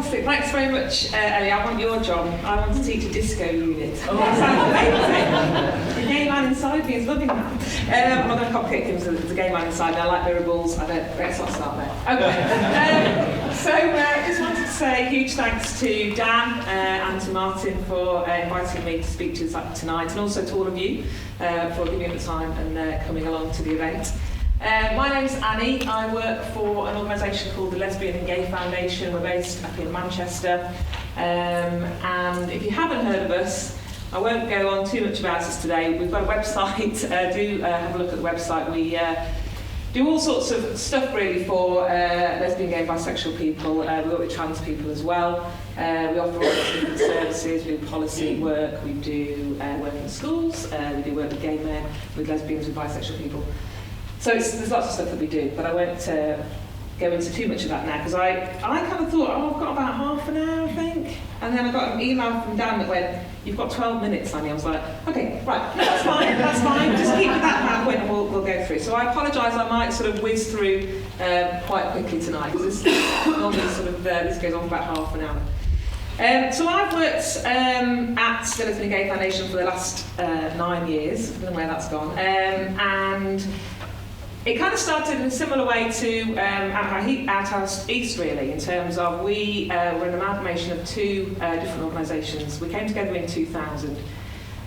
fantastic. Thanks very much, Ellie. I want your job. I want to teach a disco unit. Oh, that sounds amazing. The gay man inside me is loving that. I'm not going to complicate things with the gay man inside me. I like mirror balls. Let's not start there. Okay. So just wanted to say huge thanks to Dan and to Martin for inviting me to speak to us tonight, and also to all of you for giving me the time and coming along to the event. My name's Annie. I work for an organisation called the Lesbian Gay Foundation. We're based up in Manchester. And if you haven't heard of us, I won't go on too much about us today. We've got a website. Do have a look at the website. We do all sorts of stuff really for lesbian, gay, bisexual people. We work with trans people as well. We offer all sorts of different services. We do policy work. We do work in schools. We do work with gay men, with lesbians, with bisexual people. So there's lots of stuff that we do, but I won't go into too much of that now, because I kind of thought, I've got about half an hour, I think. And then I got an email from Dan that went, you've got 12 minutes, Annie. I was like, okay, right, no, that's fine. Just keep it that point and we'll go through. So I apologise, I might sort of whiz through quite quickly tonight, because this normally sort of, this goes on for about half an hour. So I've worked at the Lesbian Gay Foundation for the last 9 years. I don't know where that's gone. And it kind of started in a similar way to Outhouse East, really, in terms of we were an amalgamation of two different organisations. We came together in 2000,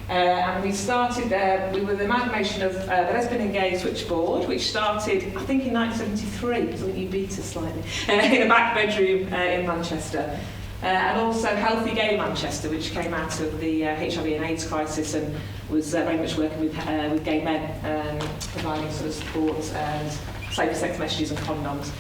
and we started there. We were the amalgamation of the Lesbian and Gay Switchboard, which started, I think, in 1973, because I think you beat us slightly, in a back bedroom in Manchester. And also Healthy Gay Manchester, which came out of the HIV and AIDS crisis and was very much working with gay men, providing sort of support and safer sex messages and condoms.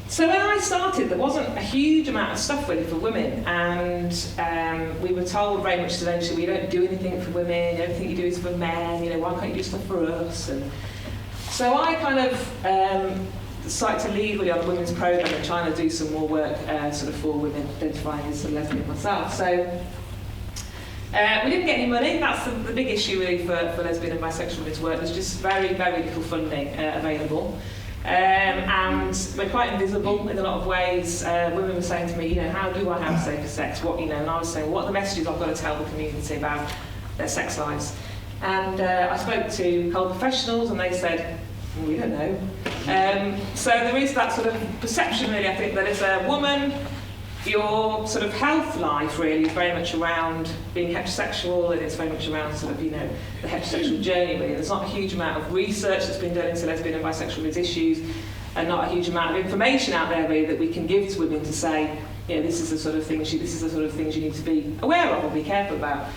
So when I started, there wasn't a huge amount of stuff really for women, and we were told very much essentially, we don't do anything for women, everything you do is for men, why can't you do stuff for us? And so I kind of decided to lead really on the women's programme and trying to do some more work sort of for women identifying as a lesbian myself. So we didn't get any money. That's the big issue really for lesbian and bisexual women's work. There's just very, very little funding available. And we're quite invisible in a lot of ways. Women were saying to me, how do I have safer sex? And I was saying, what are the messages I've got to tell the community about their sex lives? And I spoke to health professionals and they said, we don't know. So there is that sort of perception really, I think, that as a woman, your sort of health life really is very much around being heterosexual, and it's very much around sort of, the heterosexual journey really. There's not a huge amount of research that's been done into lesbian and bisexual women's issues, and not a huge amount of information out there really that we can give to women to say, this is the sort of things you need to be aware of or be careful about.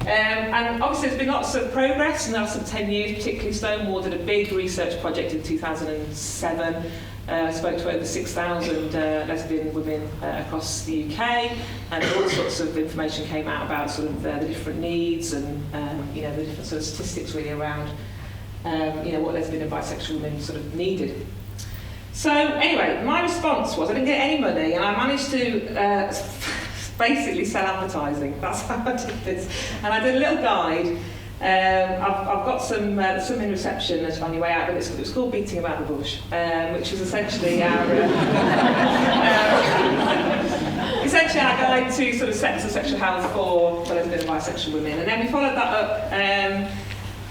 And obviously there's been lots of progress in the last 10 years, particularly Stonewall did a big research project in 2007, spoke to over 6,000 lesbian women across the UK, and all sorts of information came out about sort of the different needs and the different sort of statistics really around what lesbian and bisexual women sort of needed. So anyway, my response was I didn't get any money, and I managed to basically sell advertising. That's how I did this. And I did a little guide. I've got some in reception on your way out, but it was called Beating About the Bush, which is essentially our guide to sort of sex and sexual health for lesbian and bisexual women. And then we followed that up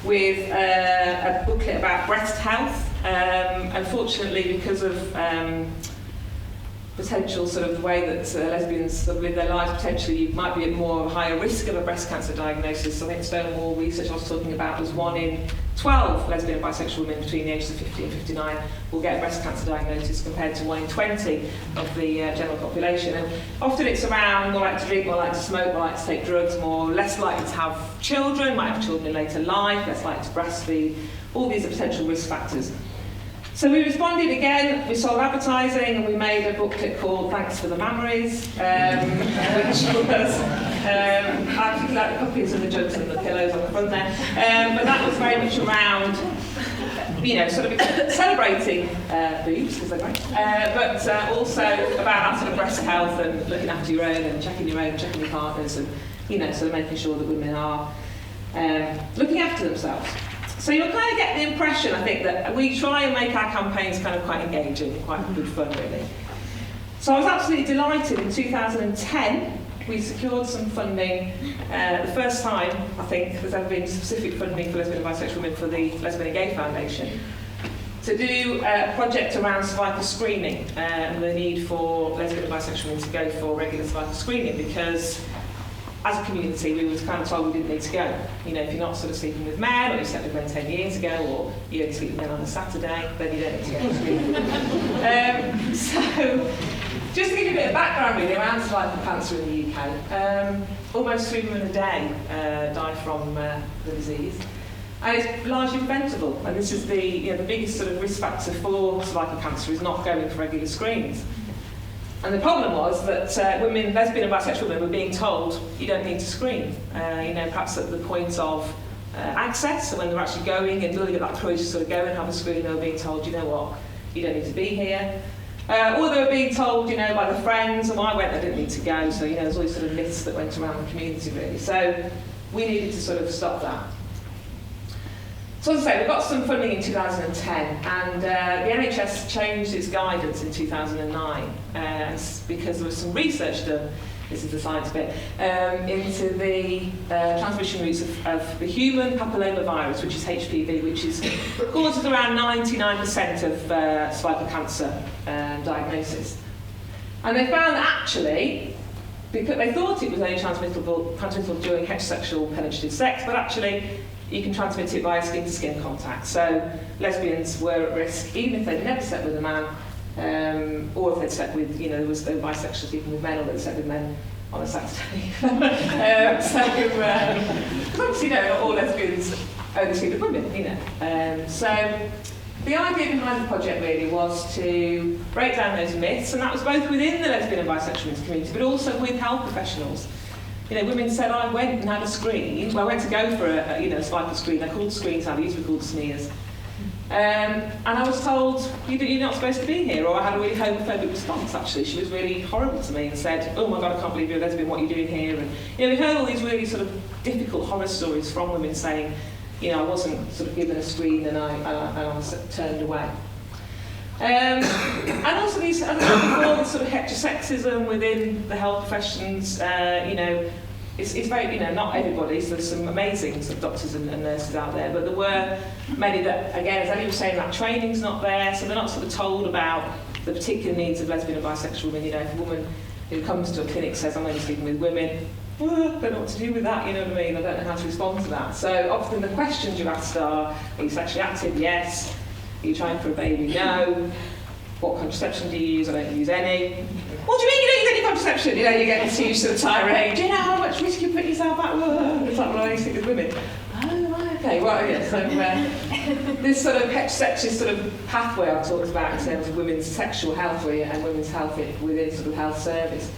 with a booklet about breast health. Unfortunately, because of potential sort of the way that lesbians sort of live their lives, potentially you might be at more higher risk of a breast cancer diagnosis. So I think Stonewall research I was talking about was 1 in 12 lesbian and bisexual women between the ages of 50 and 59 will get a breast cancer diagnosis, compared to 1 in 20 of the general population. And often it's around more like to drink, more like to smoke, more like to take drugs, more less likely to have children, might have children in later life, less likely to breastfeed. All these are potential risk factors. So we responded again, we sold advertising, and we made a booklet called Thanks for the Memories, which was, I think like the copies of the jugs and the pillows on the front there, but that was very much around, sort of celebrating boobs, because they're great, but also about that sort of breast health and looking after your own and checking your partners, and, sort of making sure that women are looking after themselves. So you'll kind of get the impression, I think, that we try and make our campaigns kind of quite engaging, quite good fun, really. So I was absolutely delighted in 2010 we secured some funding, the first time I think there's ever been specific funding for lesbian and bisexual women for the Lesbian Gay Foundation, to do a project around cervical screening and the need for lesbian and bisexual women to go for regular cervical screening, because as a community we were kind of told we didn't need to go. You know, if you're not sort of sleeping with men, or you slept with men 10 years ago, or you only sleep with men on a Saturday, then you don't need to go to screening. So, just to give you a bit of background really around cervical cancer in the UK, almost 3 women a day die from the disease. And it's largely preventable, and this is the biggest sort of risk factor for cervical cancer is not going for regular screens. And the problem was that women, lesbian and bisexual women, were being told you don't need to screen. Perhaps at the point of access, so when they're actually going and building up that courage to sort of go and have a screen, they were being told, you know what, you don't need to be here. Or they were being told, by the friends, and when I went, I didn't need to go. So, there's all these sort of myths that went around the community, really. So, we needed to sort of stop that. So, as I say, we got some funding in 2010, and the NHS changed its guidance in 2009 because there was some research done, this is the science bit, into the transmission routes of the human papillomavirus, which is HPV, which causes around 99% of cervical cancer diagnosis. And they found that actually, because they thought it was only transmissible during heterosexual penetrative sex, but actually you can transmit it via skin-to-skin contact. So lesbians were at risk, even if they'd never slept with a man, or if they'd slept with, there was no bisexual sleeping with men, or they'd slept with men on a Saturday. Because obviously, not all lesbians only sleep with women, So the idea behind the project really was to break down those myths, and that was both within the lesbian and bisexual community, but also with health professionals. Women said, I went and had a screen. Well, I went to go for a cervical screen. They're called screens now, they used to be called smears. And I was told, you're not supposed to be here. Or I had a really homophobic response, actually. She was really horrible to me and said, oh my God, I can't believe you're a lesbian, what are you doing here? And we heard all these really sort of difficult horror stories from women saying, I wasn't sort of given a screen and I was turned away. And also these, as I said before, this sort of heterosexism within the health professions, it's very, not everybody, so there's some amazing sort of doctors and nurses out there, but there were many that, again, as Emery was saying, that training's not there, so they're not sort of told about the particular needs of lesbian and bisexual women. If a woman who comes to a clinic says, I'm only speaking with women, I don't know what to do with that, you know what I mean? I don't know how to respond to that. So often the questions you asked are you sexually active? Yes. Are you trying for a baby? No. What contraception do you use? I don't use any. What do you mean you don't use any contraception? You get this huge sort of tirade. Do you know how much risk you put yourself at? It's like, well, I only sleep with women. Oh, right, okay. Well, yeah, so this sort of heterosexist sort of pathway I've talked about in terms of women's sexual health and women's health within sort of health service.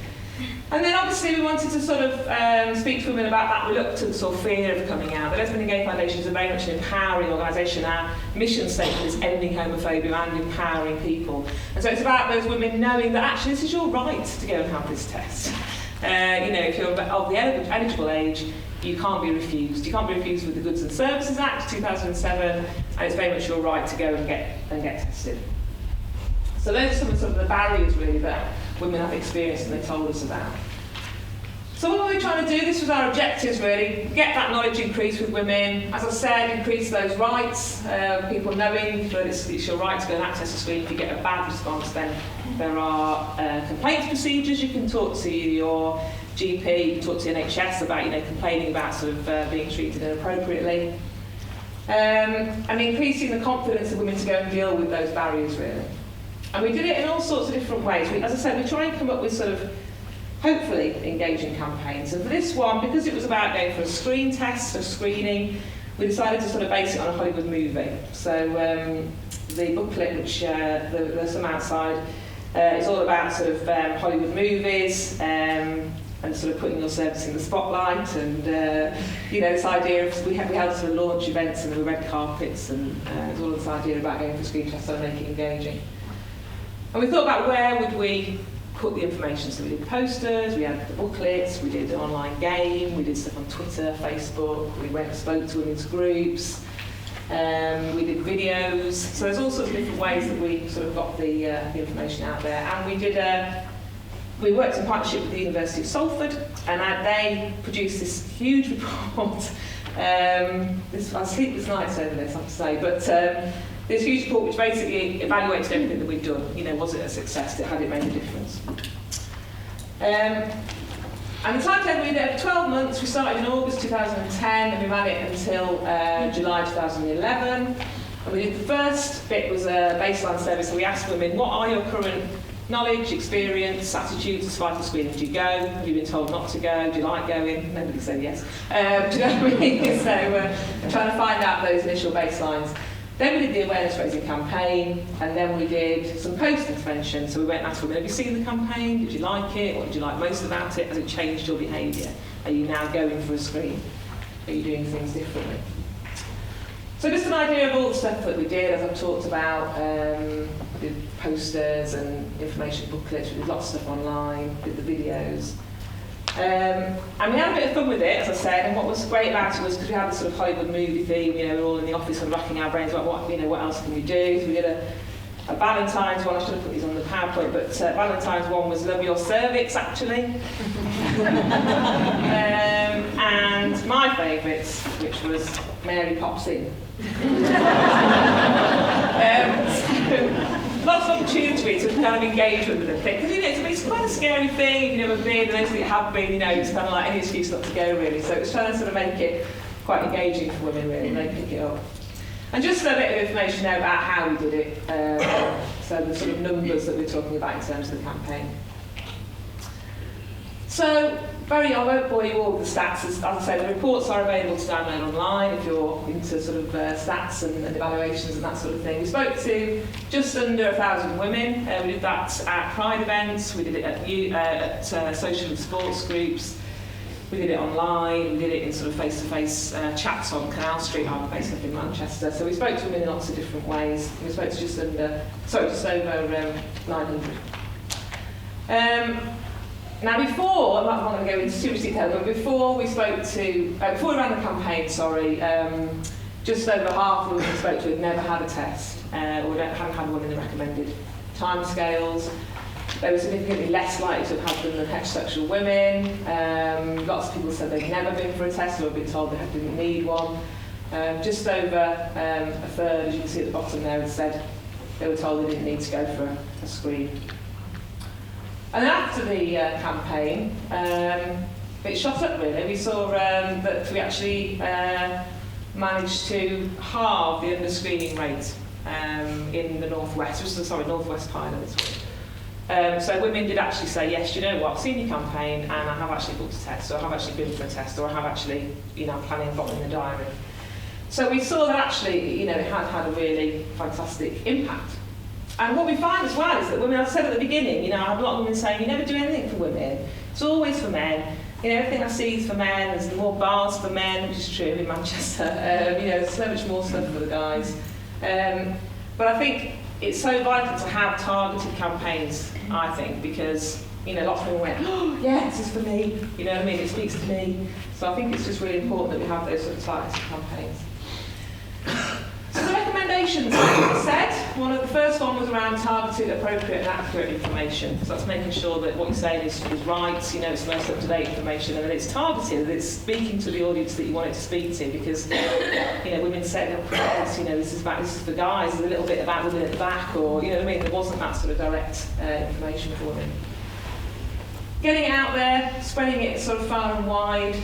And then obviously we wanted to sort of speak to women about that reluctance or fear of coming out. The Lesbian Gay Foundation is a very much an empowering organisation. Our mission statement is ending homophobia and empowering people. And so it's about those women knowing that actually this is your right to go and have this test. If you're of the eligible age, you can't be refused. You can't be refused with the Goods and Services Act 2007, and it's very much your right to go and get tested. So those are some of the barriers really that women have experienced and they told us about. So what were we trying to do? This was our objectives really. Get that knowledge increase with women. As I said, increase those rights. People knowing that it's your right to go and access a screen. If you get a bad response, then there are complaints procedures. You can talk to your GP, you can talk to the NHS about complaining about sort of being treated inappropriately. And increasing the confidence of women to go and deal with those barriers really. And we did it in all sorts of different ways. As I said, we try and come up with sort of, hopefully, engaging campaigns. And for this one, because it was about going for a screen test, a screening, we decided to sort of base it on a Hollywood movie. So the booklet, which there's some outside, is all about sort of Hollywood movies and sort of putting your service in the spotlight. And this idea of we held sort of launch events and there were red carpets, and there's all this idea about going for screen tests and making it engaging. And we thought about where would we put the information. So we did posters, we had the booklets, we did an online game, we did stuff on Twitter, Facebook, we went and spoke to women's groups, we did videos. So there's all sorts of different ways that we sort of got the information out there. And we did we worked in partnership with the University of Salford, and they produced this huge report. I sleepless nights over this, I have to say, but this huge report which basically evaluated everything that we'd done. You know, was it a success? Had it made a difference? And the timetable, we did it for 12 months. We started in August 2010 and we ran it until July 2011. And we did the first bit was a baseline survey, so we asked women, what are your current knowledge, experience, attitudes to cervical screening? Do you go? Have you been told not to go? Do you like going? Nobody said yes. Do you know what I mean? So we're trying to find out those initial baselines. Then we did the awareness raising campaign, and then we did some post-intervention. So we went and asked women, have you seen the campaign? Did you like it? What did you like most about it? Has it changed your behaviour? Are you now going for a screen? Are you doing things differently? So just an idea of all the stuff that we did, as I've talked about. We did posters and information booklets, we did lots of stuff online, did the videos. And we had a bit of fun with it, as I said, and what was great about it was because we had this sort of Hollywood movie theme, you know, we're all in the office and racking our brains about what else can we do. So we did a Valentine's one, I should have put these on the PowerPoint, but Valentine's one was Love Your Cervix, actually. And my favourite, which was Mary Pops In. Lots of opportunity to kind of engage with the thing, because you know it's quite a scary thing if you've never been, and those that have been, you know, it's kind of like any excuse not to go really. So it was trying to sort of make it quite engaging for women really, and they pick it up. And just a bit of information now about how we did it, so the sort of numbers that we're talking about in terms of the campaign. So, I won't bore you all with the stats. As I say, the reports are available to download online if you're into sort of stats and evaluations and that sort of thing. We spoke to just under 1,000 women. We did that at Pride events, we did it at social and sports groups, we did it online, we did it in sort of face-to-face chats on Canal Street, I'm based up in Manchester. So we spoke to women in lots of different ways. We spoke to just over 900. Now before, I'm not going to go into too much detail, but before we ran the campaign, just over half of the women we spoke to had never had a test, or hadn't had one in the recommended timescales. They were significantly less likely to have had them than heterosexual women. Lots of people said they'd never been for a test or had been told they didn't need one. Just over a third, as you can see at the bottom there, had said they were told they didn't need to go for a screen. And then after the campaign, it shot up really. We saw that we actually managed to halve the under-screening rate in the Northwest, Northwest Pine this week. So women did actually say, yes, you know what, I've seen your campaign and I have actually booked a test, or I have actually been for a test, or I have actually, you know, planning on in the diary. So we saw that actually, you know, it had a really fantastic impact. And what we find as well is that women, as I said at the beginning, you know, I have a lot of women saying, you never do anything for women, it's always for men. You know, everything I see is for men, there's more bars for men, which is true in Manchester. You know, there's so much more stuff for the guys. But I think it's so vital to have targeted campaigns, I think, because, you know, lots of women went, oh, yeah, this is for me. You know what I mean? It speaks to me. So I think it's just really important that we have those sort of targeted campaigns. So the recommendations, like I said, the first one was around targeted, appropriate and accurate information. So that's making sure that what you're saying is right, you know, it's the most up-to-date information, and that it's targeted, that it's speaking to the audience that you want it to speak to, because, you know, women said, you know, this is for guys, there's a little bit about women at the back, or, you know what I mean, there wasn't that sort of direct information for women. Getting it out there, spreading it sort of far and wide,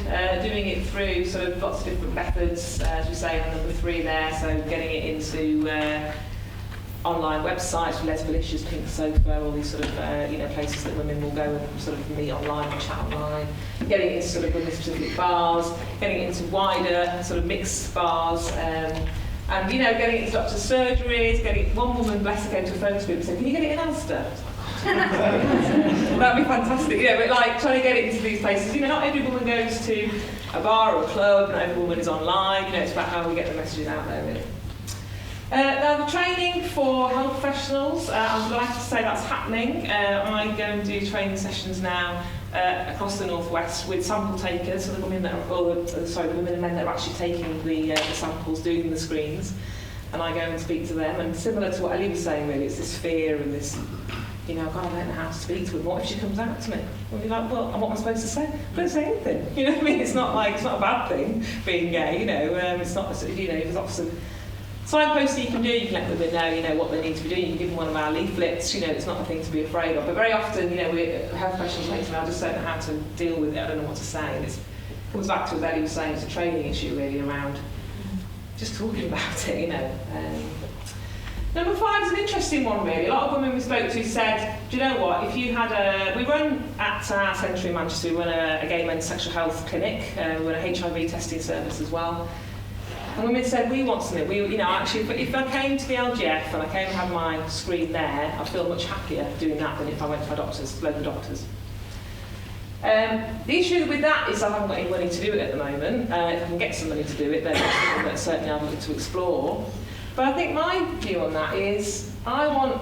doing it through sort of lots of different methods, as we say on number 3 there, so getting it into online websites, Lesbian, Pink Sofa, all these sort of you know, places that women will go and sort of meet online and chat online, getting it into sort of women-specific bars, getting it into wider sort of mixed bars, and you know, getting it into doctor's surgeries, one woman, bless her, came to a focus group and said, can you get it in Ulster? That'd be fantastic, you know, but like trying to get it into these places, you know, not every woman goes to a bar or a club, not every woman is online, you know, it's about how we get the messages out there really. Now the training for health professionals, I'm delighted to say that's happening. I go and do training sessions now across the Northwest with sample takers, so the women that are, the women and men that are actually taking the samples, doing the screens, and I go and speak to them. And similar to what Ellie was saying, really, it's this fear and this, you know, God, I don't know how to speak to him. What if she comes out to me? We'll be like, well, and what am I supposed to say? I don't say anything. You know what I mean? It's not a bad thing being gay. You know, it's not. You know, there's lots of signposts that you can do. You can let women know, you know, what they need to be doing. You can give them one of our leaflets. You know, it's not a thing to be afraid of. But very often, you know, we have questions like, I just don't know how to deal with it. I don't know what to say. And it comes back to what Ellie was saying. It's a training issue really around just talking about it. You know. Number 5 is an interesting one really. A lot of women we spoke to said, do you know what, if you had we run at our centre in Manchester, we run a gay men's sexual health clinic, we run a HIV testing service as well. And women said, we want something. You know, actually, if I came to the LGF and I came and had my screen there, I'd feel much happier doing that than if I went to my doctors, local doctors. The issue with that is I haven't got any money to do it at the moment. If I can get some money to do it, then that's something that certainly I'm looking to explore. But I think my view on that is I want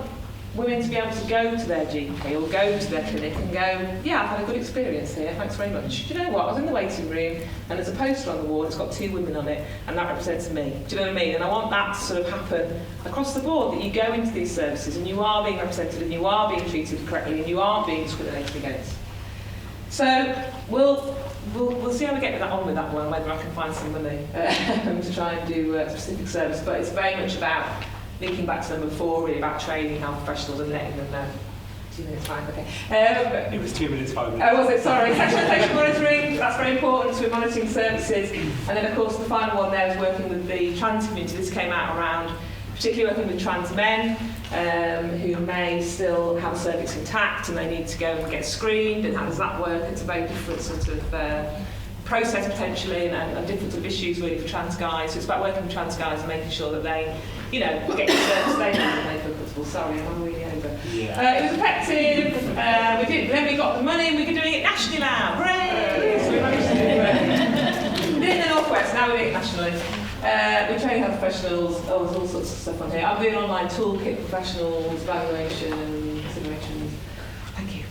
women to be able to go to their GP or go to their clinic and go, yeah, I've had a good experience here, thanks very much. Do you know what, I was in the waiting room and there's a poster on the wall, it's got 2 women on it and that represents me. Do you know what I mean? And I want that to sort of happen across the board, that you go into these services and you are being represented and you are being treated correctly and you aren't being discriminated against. So we'll see how we get on with that one, whether I can find some money to try and do a specific service. But it's very much about linking back to number 4, really about training health professionals and letting them know. 2 minutes, fine, okay. It was 2 minutes, 5 minutes. Oh, was it? Sorry. Sexual patient monitoring, that's very important. So we're monitoring services. And then, of course, the final one there is working with the trans community. This came out around, particularly working with trans men who may still have a cervix intact and they need to go and get screened, and how does that work? It's a very different sort of process potentially, and different sort of issues really for trans guys. So it's about working with trans guys and making sure that they, you know, get the service they need and they feel comfortable. Sorry, I'm really over. Yeah. It was effective. Then we got the money and we were doing it nationally now. Hooray! So we managed to do it. We did it in the Northwest, now we're doing it nationally. We're training health professionals, there's all sorts of stuff on here. I'm doing an online toolkit for professionals, evaluation, considerations. Thank you.